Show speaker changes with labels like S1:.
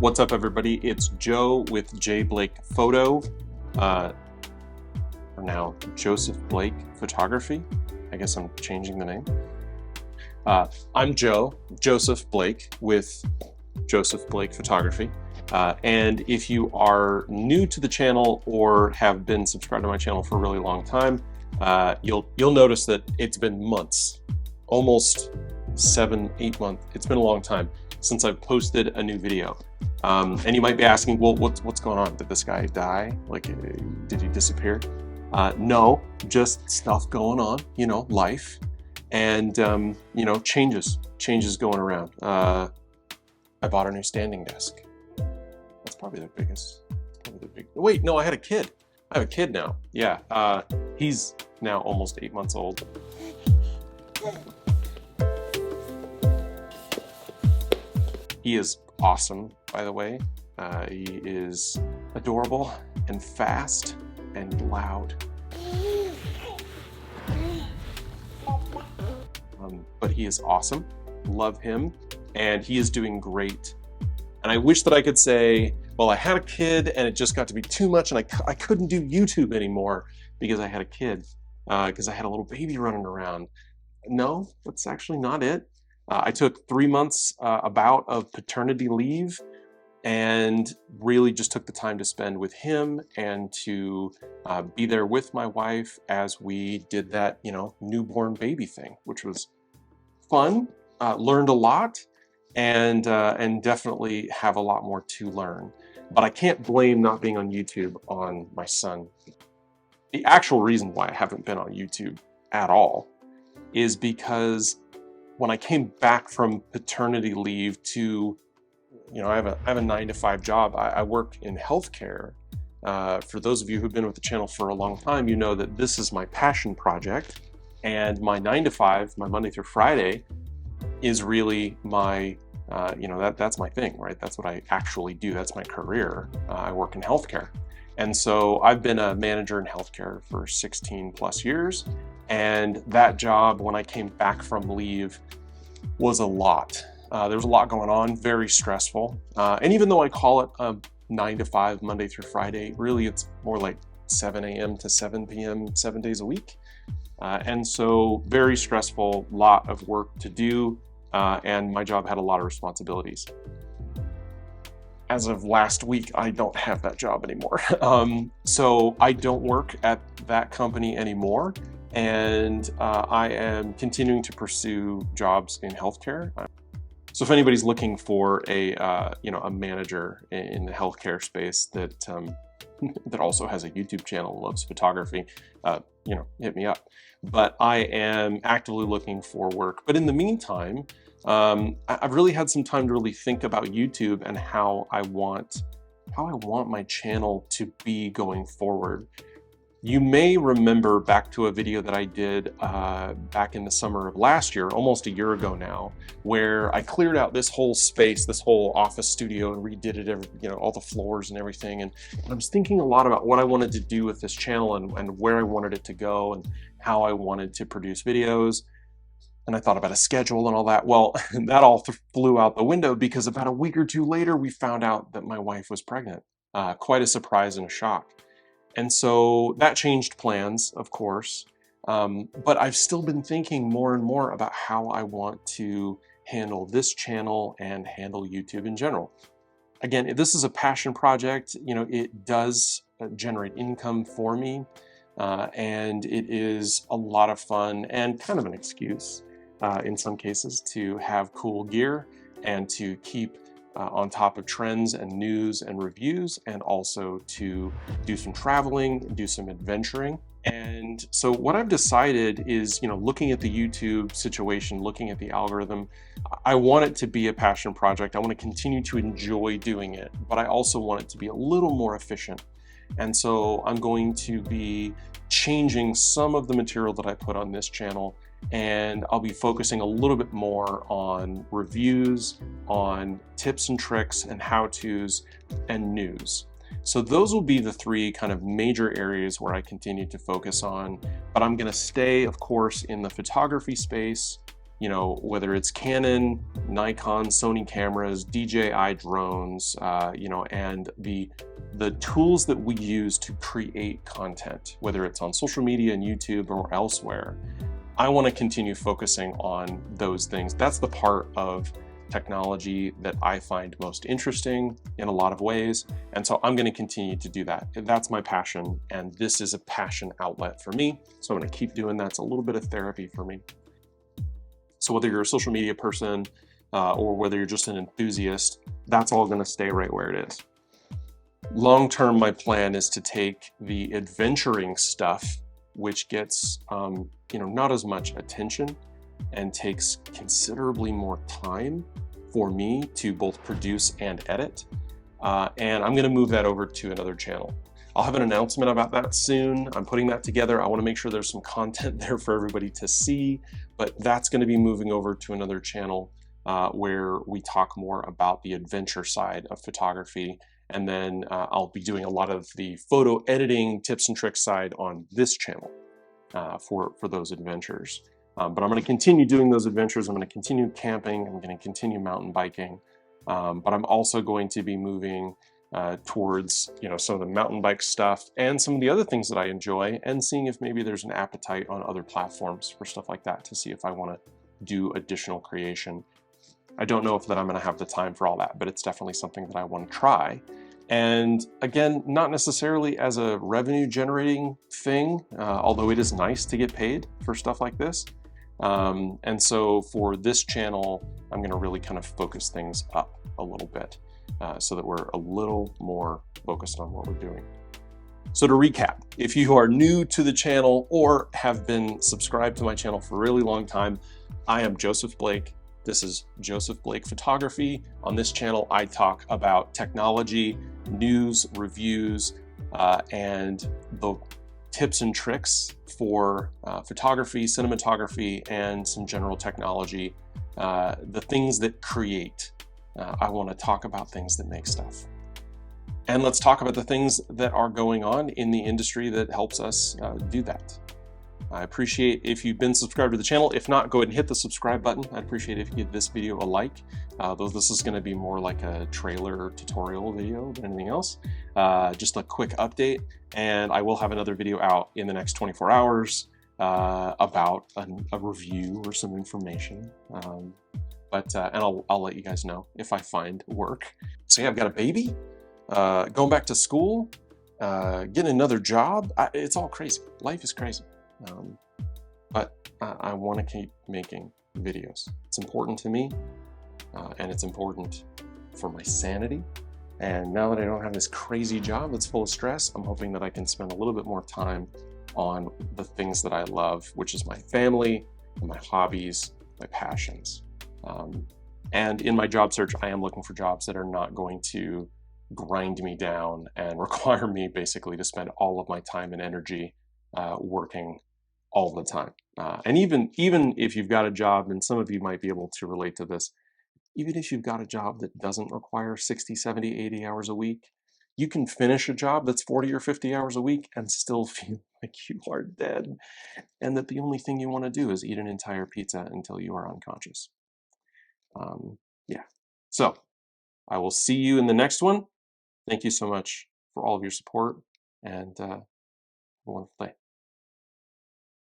S1: What's up, everybody? It's Joe with J. Blake Photo, or now Joseph Blake Photography. I guess I'm changing the name. I'm Joseph Blake with Joseph Blake Photography. And if you are new to the channel or have been subscribed to my channel for a really long time, you'll notice that it's been months, almost 7-8 months. It's been a long time since I've posted a new video. And you might be asking, well, what's going on? Did this guy die? Like, did he disappear? No, just stuff going on, you know, life, and you know, changes going around. I bought a new standing desk. That's probably the biggest. Wait, no, I had a kid. I have a kid now. Yeah, he's now almost 8 months old. He is awesome, by the way. He is adorable and fast and loud. But he is awesome. Love him. And he is doing great. And I wish that I could say, well, I had a kid and it just got to be too much and I couldn't do YouTube anymore because I had a kid, because I had a little baby running around. No, that's actually not it. I took 3 months about of paternity leave and really just took the time to spend with him and to be there with my wife as we did that, you know, newborn baby thing, which was fun, learned a lot, and definitely have a lot more to learn. But I can't blame not being on YouTube on my son. The actual reason why I haven't been on YouTube at all is because when I came back from paternity leave to, you know, I have a 9-to-5 job. I work in healthcare. For those of you who've been with the channel for a long time, you know that this is my passion project, and my 9-to-5, my Monday through Friday, is really my, you know, that's my thing, right? That's what I actually do. That's my career. I work in healthcare. And so I've been a manager in healthcare for 16 plus years. And that job, when I came back from leave, was a lot. There was a lot going on, very stressful. And even though I call it a 9-to-5 Monday through Friday, really it's more like 7 a.m. to 7 p.m. 7 days a week. And so very stressful, lot of work to do. And my job had a lot of responsibilities. As of last week, I don't have that job anymore. So I don't work at that company anymore. And I am continuing to pursue jobs in healthcare. So if anybody's looking for a you know, a manager in the healthcare space that that also has a YouTube channel, loves photography, you know, hit me up. But I am actively looking for work. But in the meantime, I've really had some time to really think about YouTube and how I want my channel to be going forward. You may remember back to a video that I did back in the summer of last year, almost a year ago now, where I cleared out this whole space, this whole office studio, and redid it, you know, all the floors and everything. And I was thinking a lot about what I wanted to do with this channel and where I wanted it to go and how I wanted to produce videos. And I thought about a schedule and all that. Well, that all flew out the window because about a week or two later, we found out that my wife was pregnant. Quite a surprise and a shock. And so that changed plans, of course, but I've still been thinking more and more about how I want to handle this channel and handle YouTube in general. Again, this is a passion project. You know, it does generate income for me, and it is a lot of fun and kind of an excuse in some cases to have cool gear and to keep on top of trends and news and reviews, and also to do some traveling, do some adventuring. And so what I've decided is, you know, looking at the YouTube situation, looking at the algorithm, I want it to be a passion project. I want to continue to enjoy doing it, but I also want it to be a little more efficient. And so I'm going to be changing some of the material that I put on this channel, and I'll be focusing a little bit more on reviews, on tips and tricks and how-tos and news. So those will be the three kind of major areas where I continue to focus on, but I'm going to stay, of course, in the photography space you know, whether it's Canon, Nikon, Sony cameras, DJI drones, you know, and the tools that we use to create content, whether it's on social media and YouTube or elsewhere. I want to continue focusing on those things. That's the part of technology that I find most interesting in a lot of ways. And so I'm going to continue to do that. That's my passion. And this is a passion outlet for me. So I'm going to keep doing that. It's a little bit of therapy for me. So whether you're a social media person or whether you're just an enthusiast, that's all going to stay right where it is. Long term, my plan is to take the adventuring stuff, which gets you know, not as much attention and takes considerably more time for me to both produce and edit. And I'm going to move that over to another channel. I'll have an announcement about that soon. I'm putting that together. I want to make sure there's some content there for everybody to see, but that's going to be moving over to another channel where we talk more about the adventure side of photography. And then I'll be doing a lot of the photo editing tips and tricks side on this channel for those adventures. But I'm going to continue doing those adventures. I'm going to continue camping. I'm going to continue mountain biking. But I'm also going to be moving towards, you know, some of the mountain bike stuff and some of the other things that I enjoy, and seeing if maybe there's an appetite on other platforms for stuff like that, to see if I want to do additional creation. I don't know if that I'm going to have the time for all that, but it's definitely something that I want to try. And again, not necessarily as a revenue generating thing, although it is nice to get paid for stuff like this. And so for this channel, I'm going to really kind of focus things up a little bit so that we're a little more focused on what we're doing. So to recap, if you are new to the channel or have been subscribed to my channel for a really long time, I am Joseph Blake. This is Joseph Blake Photography. On this channel, I talk about technology, news, reviews, and the tips and tricks for photography, cinematography, and some general technology, the things that create. I want to talk about things that make stuff. And let's talk about the things that are going on in the industry that helps us do that. I appreciate if you've been subscribed to the channel. If not, go ahead and hit the subscribe button. I'd appreciate if you give this video a like, though this is going to be more like a trailer or tutorial video than anything else. Just a quick update, and I will have another video out in the next 24 hours about a review or some information. And I'll let you guys know if I find work. So yeah, I've got a baby, going back to school, getting another job. It's all crazy. Life is crazy. But I want to keep making videos. It's important to me, and it's important for my sanity. And now that I don't have this crazy job that's full of stress, I'm hoping that I can spend a little bit more time on the things that I love, which is my family, my hobbies, my passions. And in my job search, I am looking for jobs that are not going to grind me down and require me basically to spend all of my time and energy working all the time. And even if you've got a job, and some of you might be able to relate to this, even if you've got a job that doesn't require 60, 70, 80 hours a week, you can finish a job that's 40 or 50 hours a week and still feel like you are dead, and that the only thing you want to do is eat an entire pizza until you are unconscious. Yeah. So I will see you in the next one. Thank you so much for all of your support, and have a wonderful day.